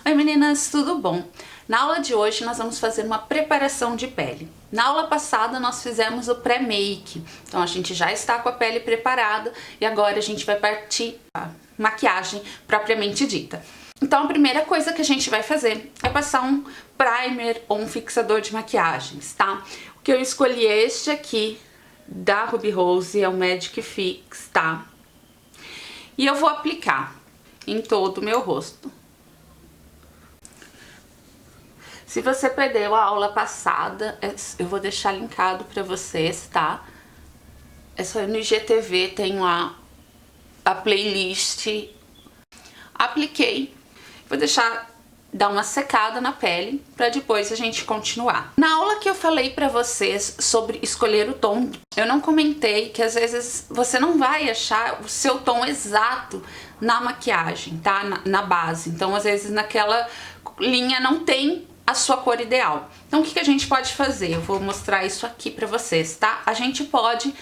Oi meninas, tudo bom? Na aula de hoje nós vamos fazer uma preparação de pele. Na aula passada nós fizemos o pré-make, então a gente já está com a pele preparada e agora a gente vai partir para maquiagem propriamente dita. Então a primeira coisa que a gente vai fazer é passar um primer ou um fixador de maquiagens, tá? O que eu escolhi é este aqui da Ruby Rose, é o Magic Fix, tá? E eu vou aplicar em todo o meu rosto. Se você perdeu a aula passada, eu vou deixar linkado pra vocês, tá? É só ir no IGTV, tem lá a playlist. Apliquei. Vou deixar dar uma secada na pele pra depois a gente continuar. Na aula que eu falei pra vocês sobre escolher o tom, eu não comentei que às vezes você não vai achar o seu tom exato na maquiagem, tá? Na base. Então, às vezes, naquela linha não tem a sua cor ideal. Então o que a gente pode fazer? Eu vou mostrar isso aqui pra vocês, tá? A gente pode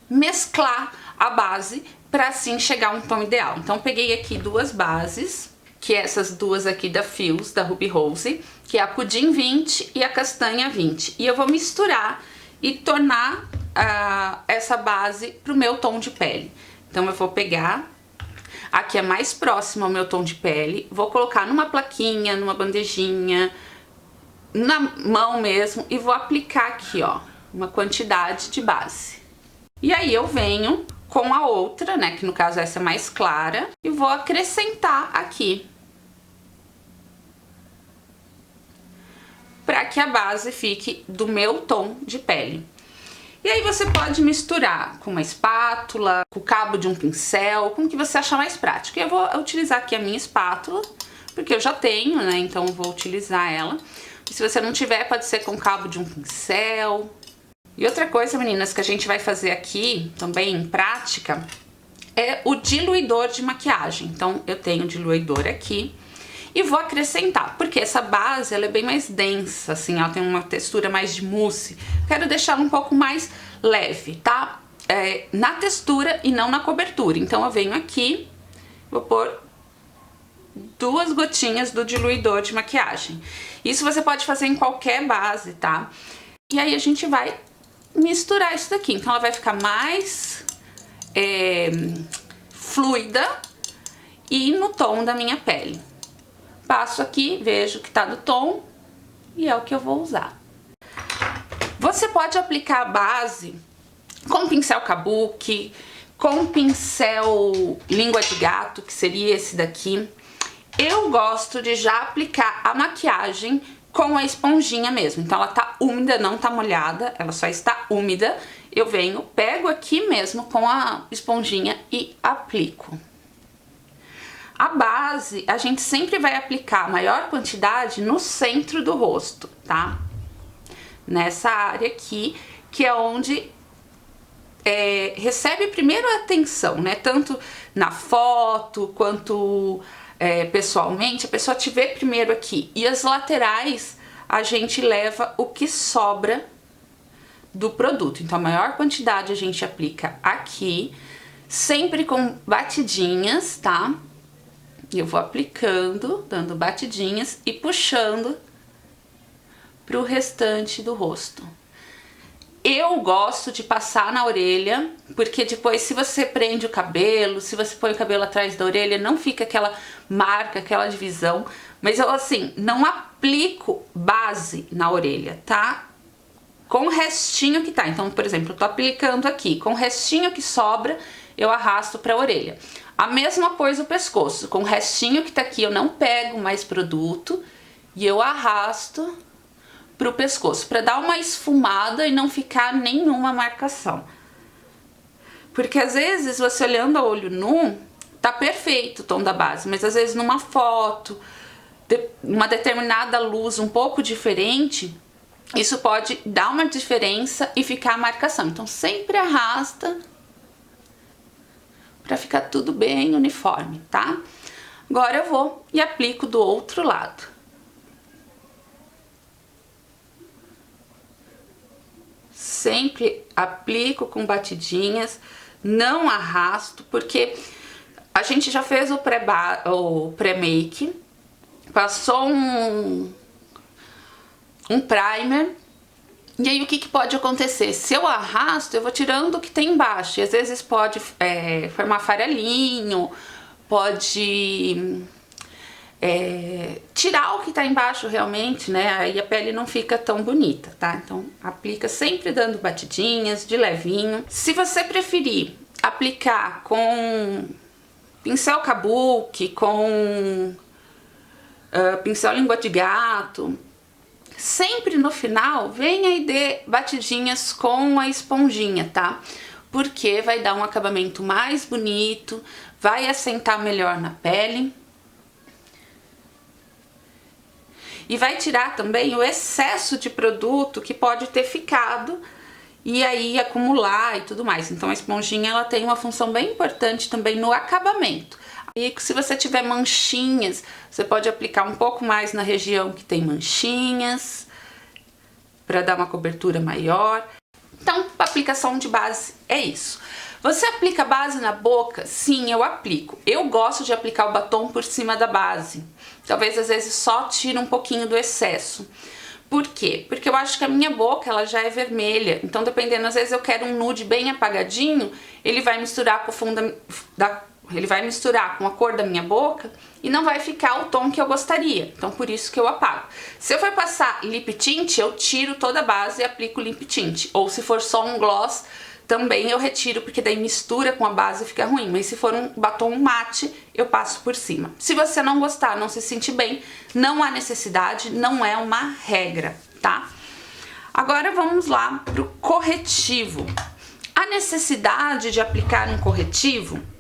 mesclar a base pra assim chegar a um tom ideal. Então peguei aqui duas bases, que é essas duas aqui da Fios, da Ruby Rose, que é a Pudim 20 e a Castanha 20. E eu vou misturar e tornar essa base pro meu tom de pele. Então eu vou pegar, aqui é mais próximo ao meu tom de pele, vou colocar numa plaquinha, numa bandejinha, na mão mesmo, e vou aplicar aqui, ó, uma quantidade de base. E aí eu venho com a outra, né, que no caso essa é mais clara, e vou acrescentar aqui, para que a base fique do meu tom de pele. E aí você pode misturar com uma espátula, com o cabo de um pincel, com o que você achar mais prático. E eu vou utilizar aqui a minha espátula, porque eu já tenho, né, então eu vou utilizar ela. Se você não tiver, pode ser com cabo de um pincel. E outra coisa, meninas, que a gente vai fazer aqui, também em prática, é o diluidor de maquiagem. Então, eu tenho o diluidor aqui e vou acrescentar, porque essa base, ela é bem mais densa, assim, ela tem uma textura mais de mousse. Quero deixar ela um pouco mais leve, tá? Na textura e não na cobertura. Então, eu venho aqui, vou pôr duas gotinhas do diluidor de maquiagem. Isso você pode fazer em qualquer base, tá? E aí a gente vai misturar isso daqui. Então ela vai ficar mais fluida e no tom da minha pele. Passo aqui, vejo que tá no tom e é o que eu vou usar. Você pode aplicar a base com pincel kabuki, com pincel língua de gato, que seria esse daqui. Eu gosto de já aplicar a maquiagem com a esponjinha mesmo. Então ela tá úmida, não tá molhada, ela só está úmida. Eu venho, pego aqui mesmo com a esponjinha e aplico. A base, a gente sempre vai aplicar a maior quantidade no centro do rosto, tá? Nessa área aqui, que é onde recebe primeiro a atenção, né? Tanto na foto quanto pessoalmente, a pessoa te vê primeiro aqui. E as laterais, a gente leva o que sobra do produto. Então, a maior quantidade a gente aplica aqui, sempre com batidinhas, tá? Eu vou aplicando, dando batidinhas e puxando pro restante do rosto. Eu gosto de passar na orelha, porque depois se você prende o cabelo, se você põe o cabelo atrás da orelha, não fica aquela marca, aquela divisão. Mas eu, assim, não aplico base na orelha, tá? Com o restinho que tá. Então, por exemplo, eu tô aplicando aqui, com o restinho que sobra, eu arrasto pra orelha. A mesma coisa o pescoço, com o restinho que tá aqui, eu não pego mais produto e eu arrasto pro pescoço, para dar uma esfumada e não ficar nenhuma marcação. Porque às vezes você olhando a olho nu, tá perfeito o tom da base, mas às vezes numa foto, uma determinada luz um pouco diferente, isso pode dar uma diferença e ficar a marcação. Então sempre arrasta para ficar tudo bem uniforme, tá? Agora eu vou e aplico do outro lado. Sempre aplico com batidinhas, não arrasto, porque a gente já fez o pré-make passou um primer. E aí o que pode acontecer? Se eu arrasto, eu vou tirando o que tem embaixo. E às vezes pode formar farelinho, pode tirar o que tá embaixo realmente, né? Aí a pele não fica tão bonita, tá? Então aplica sempre dando batidinhas, de levinho. Se você preferir aplicar com pincel kabuki, com pincel língua de gato, sempre no final venha e dê batidinhas com a esponjinha, tá? Porque vai dar um acabamento mais bonito, vai assentar melhor na pele. E vai tirar também o excesso de produto que pode ter ficado e aí acumular e tudo mais. Então a esponjinha ela tem uma função bem importante também no acabamento. E se você tiver manchinhas, você pode aplicar um pouco mais na região que tem manchinhas, para dar uma cobertura maior. Então, a aplicação de base é isso. Você aplica base na boca? Sim, eu aplico. Eu gosto de aplicar o batom por cima da base. Talvez às vezes só tire um pouquinho do excesso. Por quê? Porque eu acho que a minha boca ela já é vermelha. Então, dependendo, às vezes eu quero um nude bem apagadinho, ele vai misturar com o fundo ele vai misturar com a cor da minha boca e não vai ficar o tom que eu gostaria. Então, por isso que eu apago. Se eu for passar lip tint, eu tiro toda a base e aplico lip tint. Ou se for só um gloss, também eu retiro, porque daí mistura com a base e fica ruim. Mas se for um batom mate, eu passo por cima. Se você não gostar, não se sentir bem, não há necessidade, não é uma regra, tá? Agora vamos lá pro corretivo. A necessidade de aplicar um corretivo,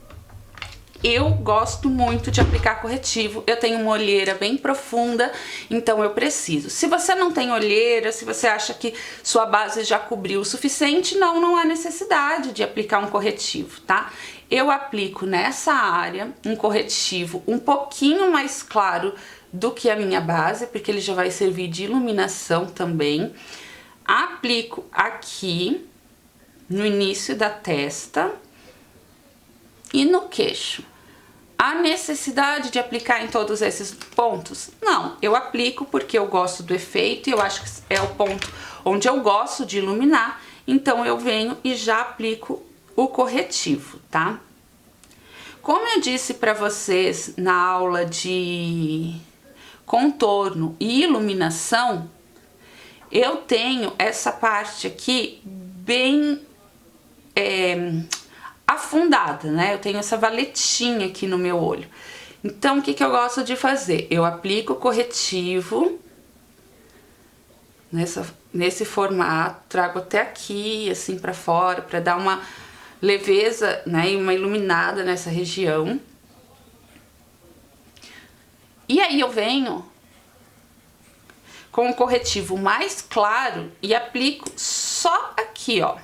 eu gosto muito de aplicar corretivo, eu tenho uma olheira bem profunda, então eu preciso. Se você não tem olheira, se você acha que sua base já cobriu o suficiente, não há necessidade de aplicar um corretivo, tá? Eu aplico nessa área um corretivo um pouquinho mais claro do que a minha base, porque ele já vai servir de iluminação também. Aplico aqui no início da testa e no queixo. A necessidade de aplicar em todos esses pontos? Não, eu aplico porque eu gosto do efeito e eu acho que é o ponto onde eu gosto de iluminar, então eu venho e já aplico o corretivo, tá? Como eu disse pra vocês na aula de contorno e iluminação, eu tenho essa parte aqui bem afundada, né? Eu tenho essa valetinha aqui no meu olho. Então, o que eu gosto de fazer? Eu aplico o corretivo nesse formato, trago até aqui, assim, pra fora, pra dar uma leveza, né? E uma iluminada nessa região. E aí eu venho com o corretivo mais claro e aplico só aqui, ó.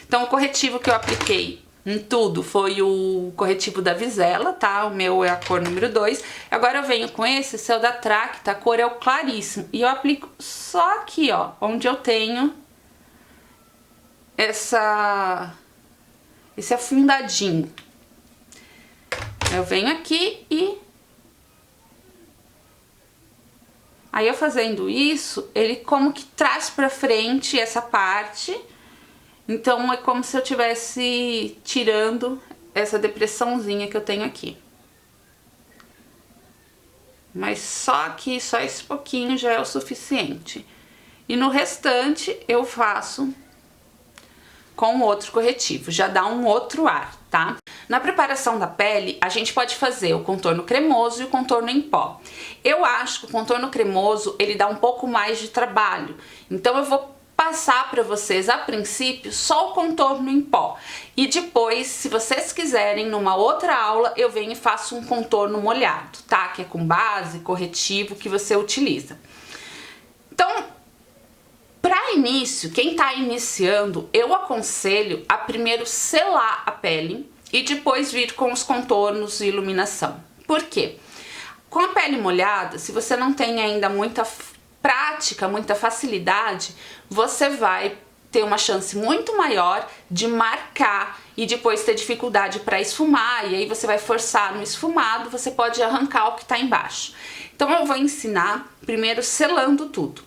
Então, o corretivo que eu apliquei em tudo foi o corretivo da Visela, tá? O meu é a cor número 2. Agora eu venho com esse céu da Tracta, a cor é o claríssimo. E eu aplico só aqui, ó, onde eu tenho esse afundadinho. Eu venho aqui e... Aí eu fazendo isso, ele como que traz pra frente essa parte... Então, é como se eu estivesse tirando essa depressãozinha que eu tenho aqui. Mas só aqui, só esse pouquinho já é o suficiente. E no restante, eu faço com outro corretivo. Já dá um outro ar, tá? Na preparação da pele, a gente pode fazer o contorno cremoso e o contorno em pó. Eu acho que o contorno cremoso, ele dá um pouco mais de trabalho. Então, eu vou passar para vocês a princípio só o contorno em pó e depois, se vocês quiserem, numa outra aula eu venho e faço um contorno molhado, tá? Que é com base, corretivo que você utiliza. Então, para início, quem tá iniciando, eu aconselho a primeiro selar a pele e depois vir com os contornos e iluminação. Por quê? Com a pele molhada, se você não tem ainda muita prática, muita facilidade, você vai ter uma chance muito maior de marcar e depois ter dificuldade para esfumar, e aí você vai forçar no esfumado, você pode arrancar o que está embaixo. Então eu vou ensinar primeiro selando tudo.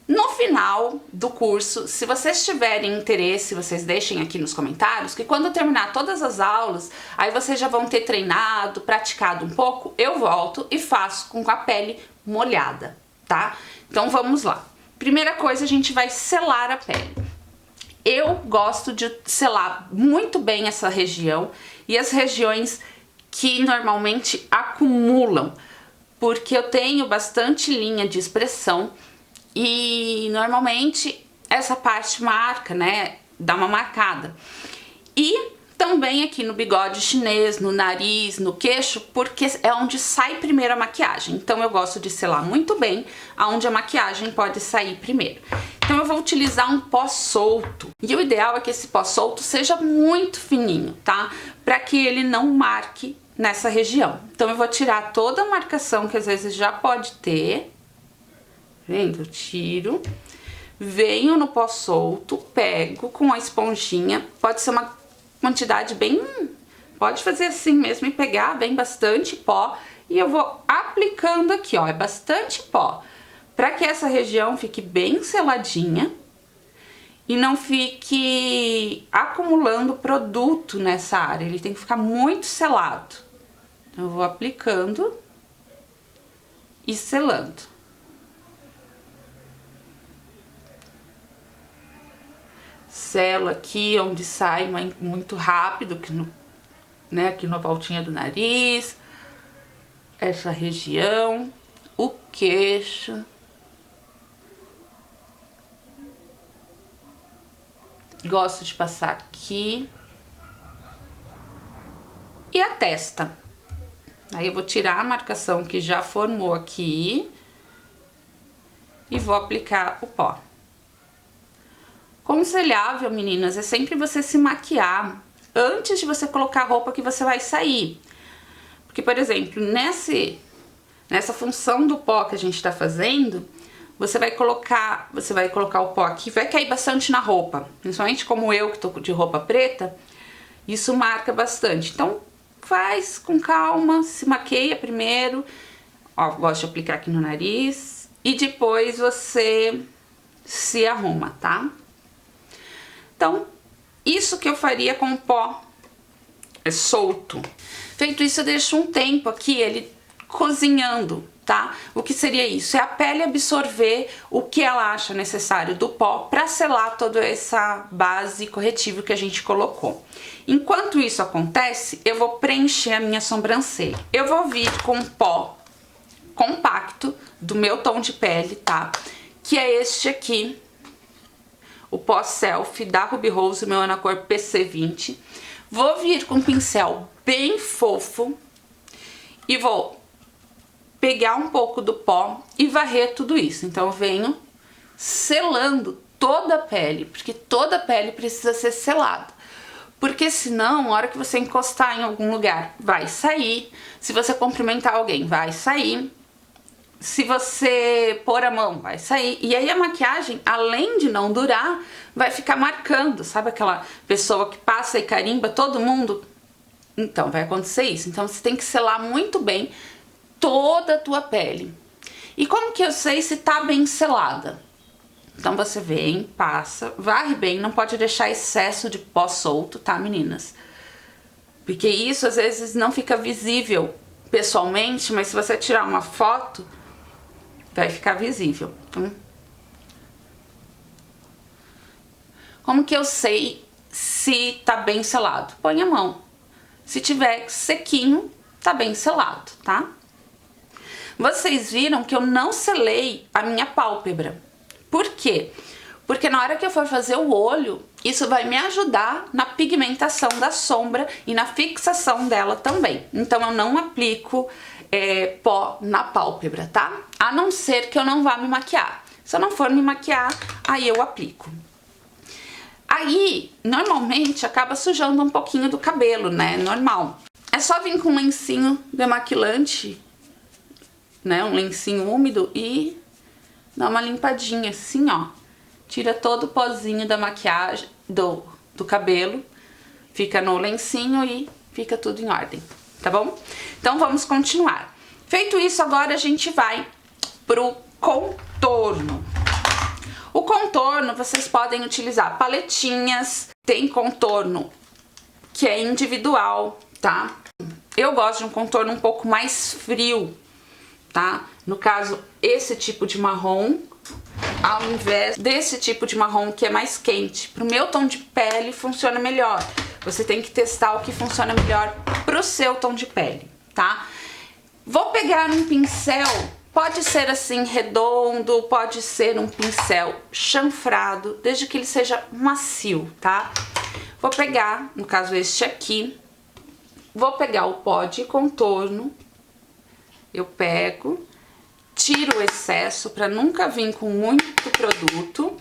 No final do curso, se vocês tiverem interesse, vocês deixem aqui nos comentários, que quando eu terminar todas as aulas, aí vocês já vão ter treinado, praticado um pouco, eu volto e faço com a pele molhada, tá? Então vamos lá. Primeira coisa, a gente vai selar a pele. Eu gosto de selar muito bem essa região e as regiões que normalmente acumulam, porque eu tenho bastante linha de expressão e normalmente essa parte marca, né, dá uma marcada. E também aqui no bigode chinês, no nariz, no queixo, porque é onde sai primeiro a maquiagem. Então eu gosto de selar muito bem aonde a maquiagem pode sair primeiro. Então eu vou utilizar um pó solto. E o ideal é que esse pó solto seja muito fininho, tá? Para que ele não marque nessa região. Então eu vou tirar toda a marcação que às vezes já pode ter. Vendo? Eu tiro. Venho no pó solto, pego com a esponjinha. Pode ser uma quantidade bem... Pode fazer assim mesmo e pegar bem bastante pó. E eu vou aplicando aqui, ó. É bastante pó. Para que essa região fique bem seladinha e não fique acumulando produto nessa área. Ele tem que ficar muito selado. Então, eu vou aplicando e selando. Selo aqui onde sai muito rápido, aqui na voltinha do nariz, essa região, o queixo. Gosto de passar aqui. E a testa. Aí eu vou tirar a marcação que já formou aqui e vou aplicar o pó. Conselhável, meninas, é sempre você se maquiar antes de você colocar a roupa que você vai sair. Porque, por exemplo, nessa função do pó que a gente tá fazendo, você vai colocar o pó aqui, vai cair bastante na roupa. Principalmente como eu, que tô de roupa preta, isso marca bastante. Então, faz com calma, se maqueia primeiro. Ó, gosto de aplicar aqui no nariz. E depois você se arruma, tá? Então, isso que eu faria com o pó solto. Feito isso, eu deixo um tempo aqui, ele cozinhando, tá? O que seria isso? É a pele absorver o que ela acha necessário do pó para selar toda essa base corretiva que a gente colocou. Enquanto isso acontece, eu vou preencher a minha sobrancelha. Eu vou vir com um pó compacto do meu tom de pele, tá? Que é este aqui. O pó Selfie da Ruby Rose, meu é na cor PC20. Vou vir com um pincel bem fofo e vou pegar um pouco do pó e varrer tudo isso. Então eu venho selando toda a pele, porque toda a pele precisa ser selada. Porque senão, na hora que você encostar em algum lugar, vai sair. Se você cumprimentar alguém, vai sair. Se você pôr a mão, vai sair. E aí a maquiagem, além de não durar, vai ficar marcando. Sabe aquela pessoa que passa e carimba todo mundo? Então, vai acontecer isso. Então, você tem que selar muito bem toda a tua pele. E como que eu sei se tá bem selada? Então, você vem, passa, varre bem. Não pode deixar excesso de pó solto, tá, meninas? Porque isso, às vezes, não fica visível pessoalmente, mas se você tirar uma foto, vai ficar visível. Então, como que eu sei se tá bem selado? Põe a mão. Se tiver sequinho, tá bem selado, tá? Vocês viram que eu não selei a minha pálpebra. Por quê? Porque na hora que eu for fazer o olho, isso vai me ajudar na pigmentação da sombra e na fixação dela também. Então eu não aplico pó na pálpebra, tá? A não ser que eu não vá me maquiar. Se eu não for me maquiar, aí eu aplico. Aí, normalmente, acaba sujando um pouquinho do cabelo, né? Normal. É só vir com um lencinho demaquilante, né? Um lencinho úmido e dar uma limpadinha assim, ó. tira todo o pozinho da maquiagem, do cabelo, fica no lencinho e fica tudo em ordem, tá bom? Então vamos continuar. Feito isso, agora a gente vai pro contorno. O contorno, vocês podem utilizar paletinhas, tem contorno que é individual, tá? Eu gosto de um contorno um pouco mais frio, tá? No caso, esse tipo de marrom, ao invés desse tipo de marrom que é mais quente. Pro meu tom de pele funciona melhor. Você tem que testar o que funciona melhor pro seu tom de pele, tá? Vou pegar um pincel, pode ser assim redondo, pode ser um pincel chanfrado, desde que ele seja macio, tá? Vou pegar, no caso este aqui, vou pegar o pó de contorno, eu pego, tiro o excesso para nunca vir com muito produto.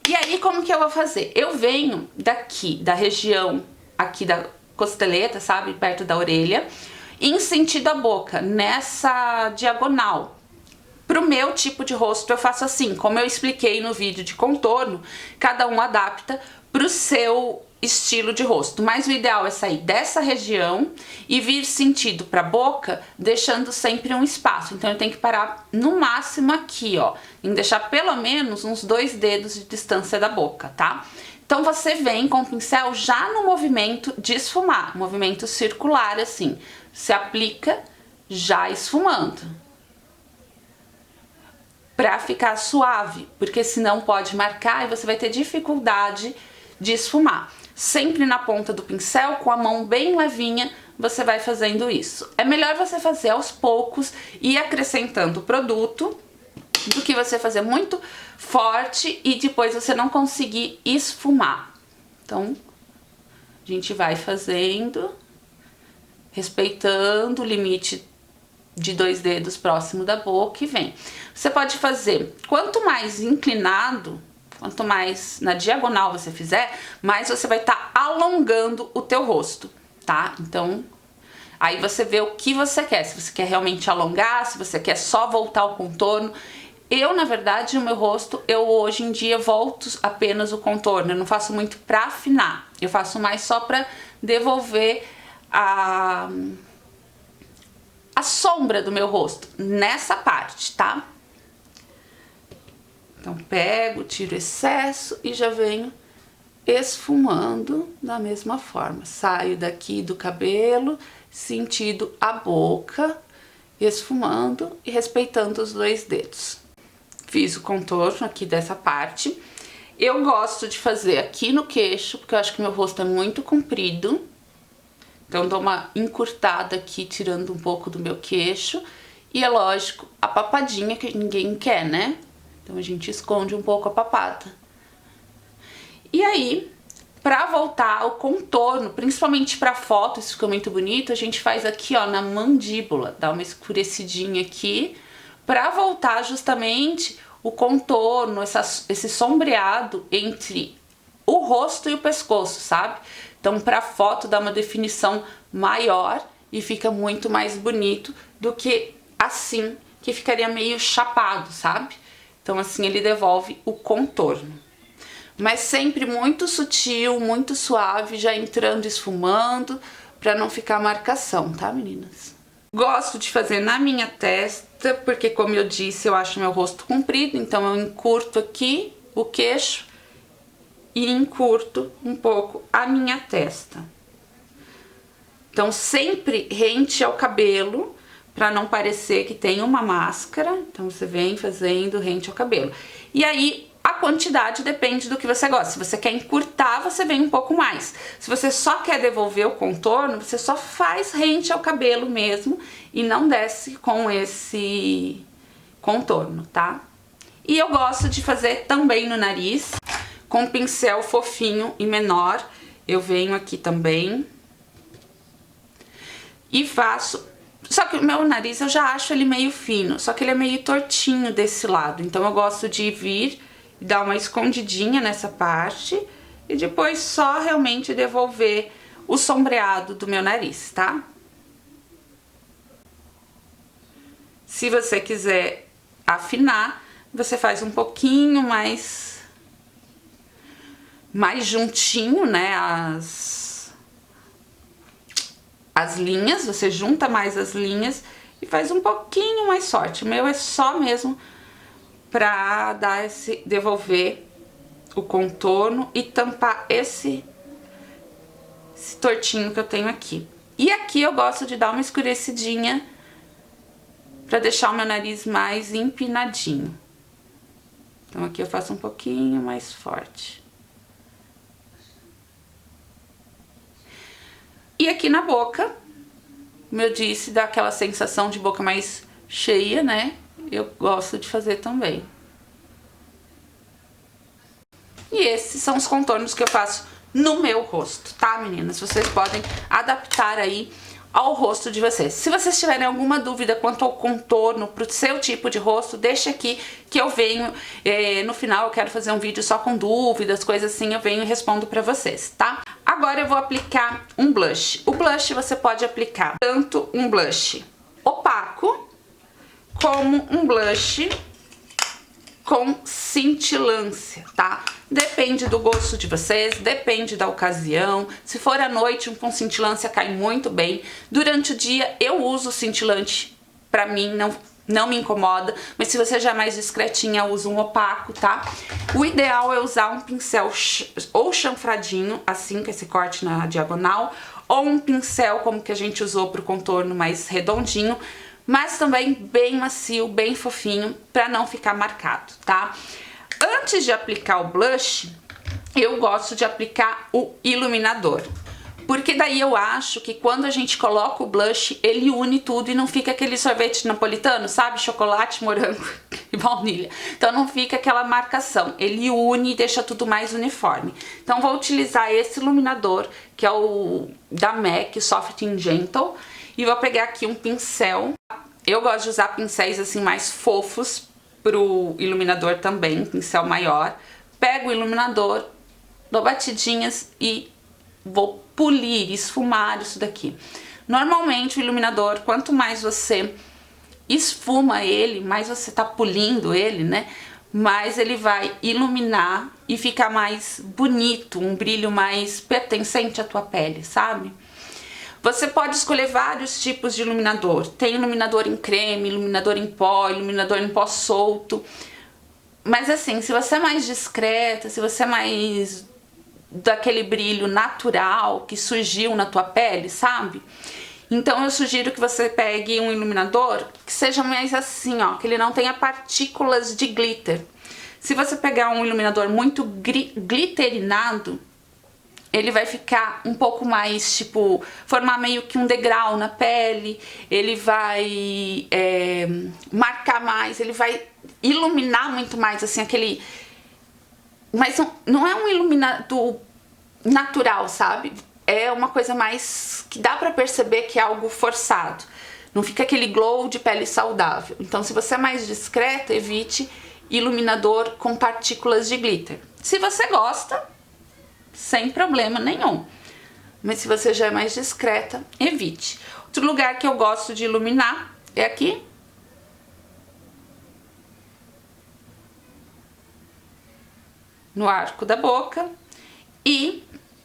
E aí como que eu vou fazer? Eu venho daqui, da região aqui da costeleta, sabe, perto da orelha, em sentido à boca, nessa diagonal. Pro meu tipo de rosto eu faço assim, como eu expliquei no vídeo de contorno, cada um adapta pro seu estilo de rosto, mas o ideal é sair dessa região e vir sentido pra boca, deixando sempre um espaço. Então eu tenho que parar no máximo aqui, ó, em deixar pelo menos uns 2 dedos de distância da boca, tá? Então você vem com o pincel já no movimento de esfumar, movimento circular assim, se aplica já esfumando, pra ficar suave, porque senão pode marcar e você vai ter dificuldade de esfumar. Sempre na ponta do pincel, com a mão bem levinha, você vai fazendo isso. É melhor você fazer aos poucos e acrescentando o produto, do que você fazer muito forte e depois você não conseguir esfumar. Então, a gente vai fazendo, respeitando o limite de 2 dedos próximo da boca e vem. Você pode fazer, quanto mais inclinado, quanto mais na diagonal você fizer, mais você vai estar alongando o teu rosto, tá? Então, aí você vê o que você quer, se você quer realmente alongar, se você quer só voltar o contorno. Eu, na verdade, no meu rosto, eu hoje em dia volto apenas o contorno, eu não faço muito pra afinar, eu faço mais só pra devolver a sombra do meu rosto nessa parte, tá? Então pego, tiro excesso e já venho esfumando da mesma forma. Saio daqui do cabelo, sentido a boca, esfumando e respeitando os 2 dedos. Fiz o contorno aqui dessa parte. Eu gosto de fazer aqui no queixo, porque eu acho que meu rosto é muito comprido. Então dou uma encurtada aqui, tirando um pouco do meu queixo. E é lógico, a papadinha que ninguém quer, né? Então a gente esconde um pouco a papada. E aí, pra voltar ao contorno, principalmente pra foto, isso fica muito bonito, a gente faz aqui, ó, na mandíbula. Dá uma escurecidinha aqui, pra voltar justamente o contorno, esse sombreado entre o rosto e o pescoço, sabe? Então pra foto dá uma definição maior e fica muito mais bonito do que assim, que ficaria meio chapado, sabe? Então assim ele devolve o contorno. Mas sempre muito sutil, muito suave, já entrando esfumando, pra não ficar marcação, tá, meninas? Gosto de fazer na minha testa, porque como eu disse, eu acho meu rosto comprido, então eu encurto aqui o queixo e encurto um pouco a minha testa. Então sempre rente ao cabelo, pra não parecer que tem uma máscara. Então você vem fazendo rente ao cabelo. E aí a quantidade depende do que você gosta. Se você quer encurtar, você vem um pouco mais. Se você só quer devolver o contorno, você só faz rente ao cabelo mesmo e não desce com esse contorno, tá? E eu gosto de fazer também no nariz, com um pincel fofinho e menor. Eu venho aqui também e faço. Só que o meu nariz eu já acho ele meio fino, só que ele é meio tortinho desse lado. Então eu gosto de vir e dar uma escondidinha nessa parte e depois só realmente devolver o sombreado do meu nariz, tá? Se você quiser afinar, você faz um pouquinho mais mais juntinho, né, as linhas, você junta mais as linhas e faz um pouquinho mais forte. O meu é só mesmo pra dar devolver o contorno e tampar esse tortinho que eu tenho aqui. E aqui eu gosto de dar uma escurecidinha pra deixar o meu nariz mais empinadinho. Então aqui eu faço um pouquinho mais forte. E aqui na boca, como eu disse, dá aquela sensação de boca mais cheia, né? Eu gosto de fazer também. E esses são os contornos que eu faço no meu rosto, tá, meninas? Vocês podem adaptar aí ao rosto de vocês. Se vocês tiverem alguma dúvida quanto ao contorno pro seu tipo de rosto, deixa aqui que eu venho, no final eu quero fazer um vídeo só com dúvidas, coisas assim, eu venho e respondo pra vocês, tá? Agora eu vou aplicar um blush. O blush você pode aplicar tanto um blush opaco, como um blush com cintilância, tá? Depende do gosto de vocês, depende da ocasião. Se for à noite, um com cintilância cai muito bem. Durante o dia eu uso cintilante, pra mim não me incomoda, mas se você já é mais discretinha, usa um opaco, tá? O ideal é usar um pincel ou chanfradinho, assim, com esse corte na diagonal, ou um pincel como que a gente usou pro contorno mais redondinho, mas também bem macio, bem fofinho, pra não ficar marcado, tá? Antes de aplicar o blush, eu gosto de aplicar o iluminador. Porque daí eu acho que quando a gente coloca o blush, ele une tudo e não fica aquele sorvete napolitano, sabe? Chocolate, morango e baunilha. Então não fica aquela marcação. Ele une e deixa tudo mais uniforme. Então vou utilizar esse iluminador, que é o da MAC, Soft and Gentle. E vou pegar aqui um pincel. Eu gosto de usar pincéis assim mais fofos pro iluminador também, pincel maior. Pego o iluminador, dou batidinhas e vou polir, esfumar isso daqui. Normalmente o iluminador, quanto mais você esfuma ele, mais você tá polindo ele, né? Mais ele vai iluminar e ficar mais bonito, um brilho mais pertencente à tua pele, sabe? Você pode escolher vários tipos de iluminador. Tem iluminador em creme, iluminador em pó solto. Mas assim, se você é mais discreta, se você é mais daquele brilho natural que surgiu na tua pele, sabe? Então eu sugiro que você pegue um iluminador que seja mais assim, ó, que ele não tenha partículas de glitter. Se você pegar um iluminador muito glitterinado, ele vai ficar um pouco mais, tipo, formar meio que um degrau na pele, ele vai marcar mais, ele vai iluminar muito mais, assim, aquele... Mas não é um iluminado natural, sabe? É uma coisa mais que dá pra perceber que é algo forçado. Não fica aquele glow de pele saudável. Então, se você é mais discreta, evite iluminador com partículas de glitter. Se você gosta, sem problema nenhum. Mas se você já é mais discreta, evite. Outro lugar que eu gosto de iluminar é aqui. No arco da boca. E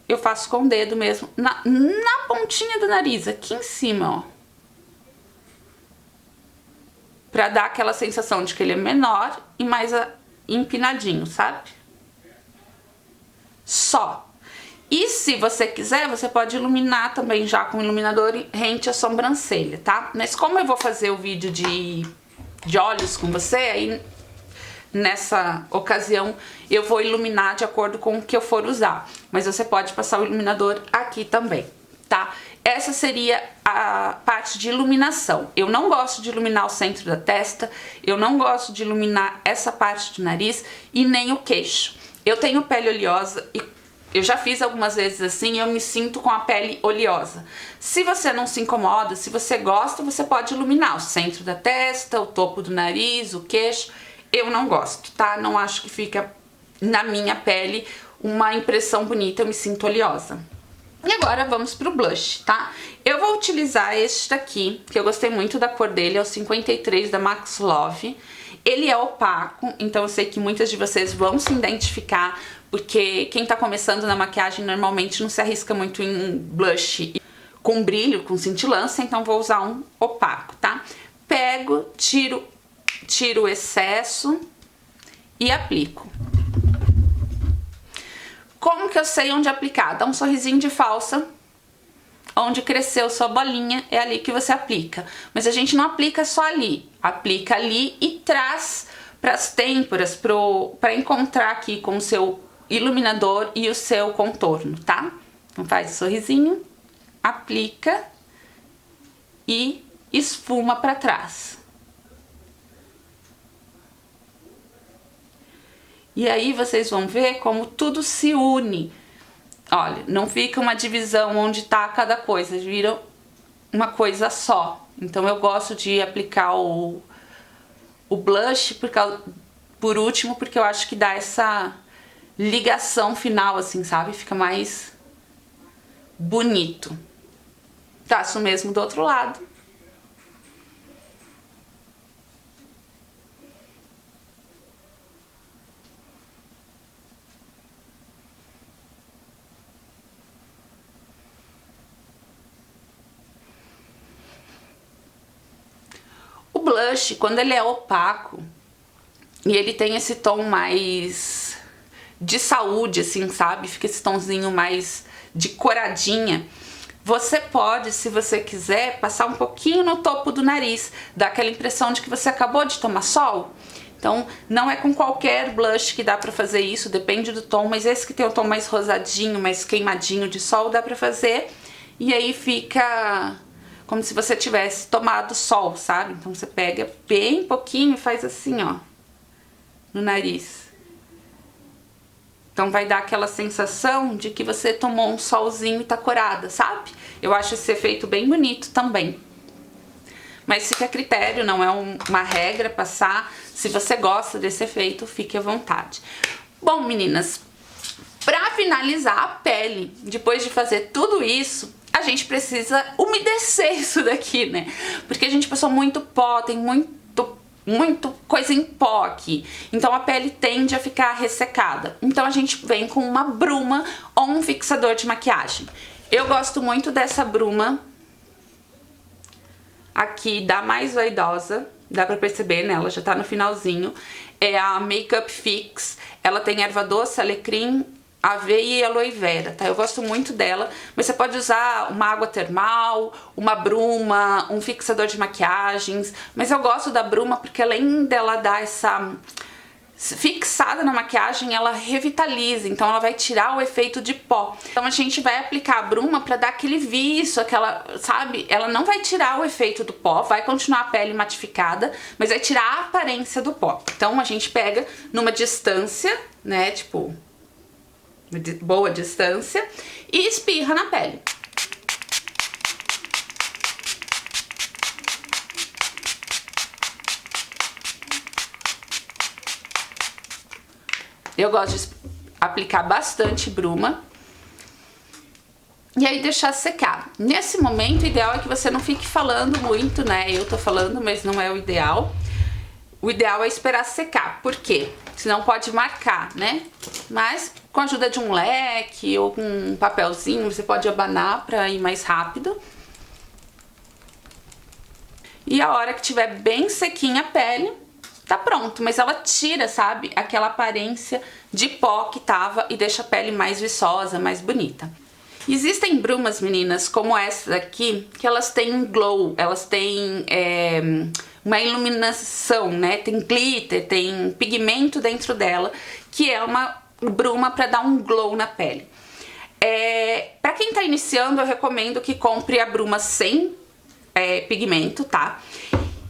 eu faço com o dedo mesmo, na pontinha do nariz, aqui em cima, ó. Pra dar aquela sensação de que ele é menor e mais empinadinho, sabe? Só. E se você quiser, você pode iluminar também já com iluminador rente à sobrancelha, tá? Mas como eu vou fazer o vídeo de olhos com você, aí nessa ocasião eu vou iluminar de acordo com o que eu for usar. Mas você pode passar o iluminador aqui também, tá? Essa seria a parte de iluminação. Eu não gosto de iluminar o centro da testa, eu não gosto de iluminar essa parte do nariz e nem o queixo. Eu tenho pele oleosa e eu já fiz algumas vezes assim e eu me sinto com a pele oleosa. Se você não se incomoda, se você gosta, você pode iluminar o centro da testa, o topo do nariz, o queixo. Eu não gosto, tá? Não acho que fica na minha pele uma impressão bonita, eu me sinto oleosa. E agora vamos pro blush, tá? Eu vou utilizar este daqui, que eu gostei muito da cor dele, é o 53 da Max Love. Ele é opaco, então eu sei que muitas de vocês vão se identificar, porque quem tá começando na maquiagem normalmente não se arrisca muito em blush com brilho, com cintilância, então vou usar um opaco, tá? Pego, tiro o excesso e aplico. Como que eu sei onde aplicar? Dá um sorrisinho de falsa. Onde cresceu sua bolinha, é ali que você aplica. Mas a gente não aplica só ali. Aplica ali e traz para as têmporas, para encontrar aqui com o seu iluminador e o seu contorno, tá? Então faz o sorrisinho, aplica e esfuma para trás. E aí vocês vão ver como tudo se une. Olha, não fica uma divisão onde tá cada coisa, vira uma coisa só. Então eu gosto de aplicar o blush por último, porque eu acho que dá essa ligação final, assim, sabe? Fica mais bonito. Faço o mesmo do outro lado. O blush, quando ele é opaco e ele tem esse tom mais de saúde, assim, sabe? Fica esse tomzinho mais de coradinha. Você pode, se você quiser, passar um pouquinho no topo do nariz, dá aquela impressão de que você acabou de tomar sol. Então, não é com qualquer blush que dá pra fazer isso, depende do tom, mas esse que tem o tom mais rosadinho, mais queimadinho de sol, dá pra fazer. E aí fica como se você tivesse tomado sol, sabe? Então você pega bem pouquinho e faz assim, ó, no nariz. Então vai dar aquela sensação de que você tomou um solzinho e tá corada, sabe? Eu acho esse efeito bem bonito também. Mas fica a critério, não é uma regra passar. Se você gosta desse efeito, fique à vontade. Bom, meninas, pra finalizar a pele, depois de fazer tudo isso, a gente precisa umedecer isso daqui, né? Porque a gente passou muito pó, tem muito coisa em pó aqui. Então a pele tende a ficar ressecada. Então a gente vem com uma bruma ou um fixador de maquiagem. Eu gosto muito dessa bruma aqui da Mais Vaidosa. Dá pra perceber, né? Ela já tá no finalzinho. É a Makeup Fix. Ela tem erva doce, alecrim, aveia e aloe vera, tá? Eu gosto muito dela, mas você pode usar uma água termal, uma bruma, um fixador de maquiagens, mas eu gosto da bruma porque além dela dar essa fixada na maquiagem, ela revitaliza, então ela vai tirar o efeito de pó. Então a gente vai aplicar a bruma pra dar aquele viço, aquela, sabe? Ela não vai tirar o efeito do pó, vai continuar a pele matificada, mas vai tirar a aparência do pó. Então a gente pega numa distância, né, tipo, boa distância, e espirra na pele. Eu gosto de aplicar bastante bruma e aí deixar secar. Nesse momento, o ideal é que você não fique falando muito, né? Eu tô falando, mas não é o ideal. O ideal é esperar secar. Por quê? Senão pode marcar, né? Mas com a ajuda de um leque ou com um papelzinho, você pode abanar pra ir mais rápido. E a hora que tiver bem sequinha a pele, tá pronto. Mas ela tira, sabe, aquela aparência de pó que tava e deixa a pele mais viçosa, mais bonita. Existem brumas, meninas, como essa daqui, que elas têm um glow, elas têm uma iluminação, né? Tem glitter, tem pigmento dentro dela, que é uma bruma para dar um glow na pele. Pra quem tá iniciando, eu recomendo que compre a bruma sem pigmento, tá?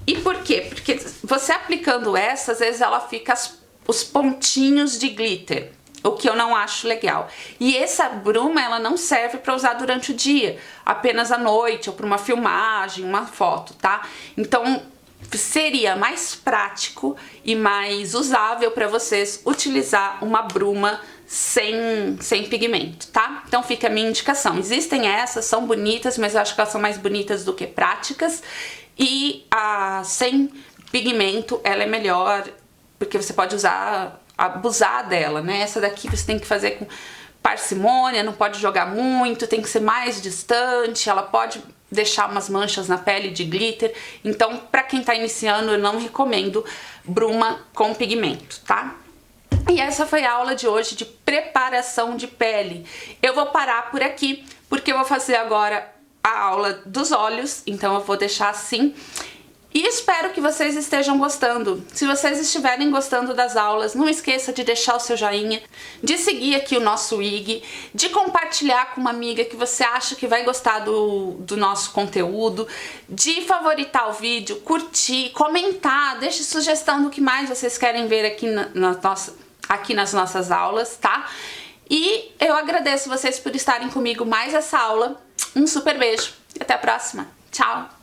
E por quê? Porque você aplicando essa, às vezes ela fica os pontinhos de glitter, o que eu não acho legal. E essa bruma, ela não serve para usar durante o dia, apenas à noite, ou para uma filmagem, uma foto, tá? Então, seria mais prático e mais usável para vocês utilizar uma bruma sem pigmento, tá? Então fica a minha indicação. Existem essas, são bonitas, mas eu acho que elas são mais bonitas do que práticas. E a sem pigmento, ela é melhor, porque você pode abusar dela, né? Essa daqui você tem que fazer com parcimônia, não pode jogar muito, tem que ser mais distante, ela pode deixar umas manchas na pele de glitter. Então, pra quem tá iniciando, eu não recomendo bruma com pigmento, tá? E essa foi a aula de hoje de preparação de pele. Eu vou parar por aqui, porque eu vou fazer agora a aula dos olhos, então eu vou deixar assim. E espero que vocês estejam gostando. Se vocês estiverem gostando das aulas, não esqueça de deixar o seu joinha, de seguir aqui o nosso IG, de compartilhar com uma amiga que você acha que vai gostar do nosso conteúdo, de favoritar o vídeo, curtir, comentar, deixe sugestão do que mais vocês querem ver aqui nas nossas aulas, tá? E eu agradeço vocês por estarem comigo mais essa aula. Um super beijo e até a próxima. Tchau!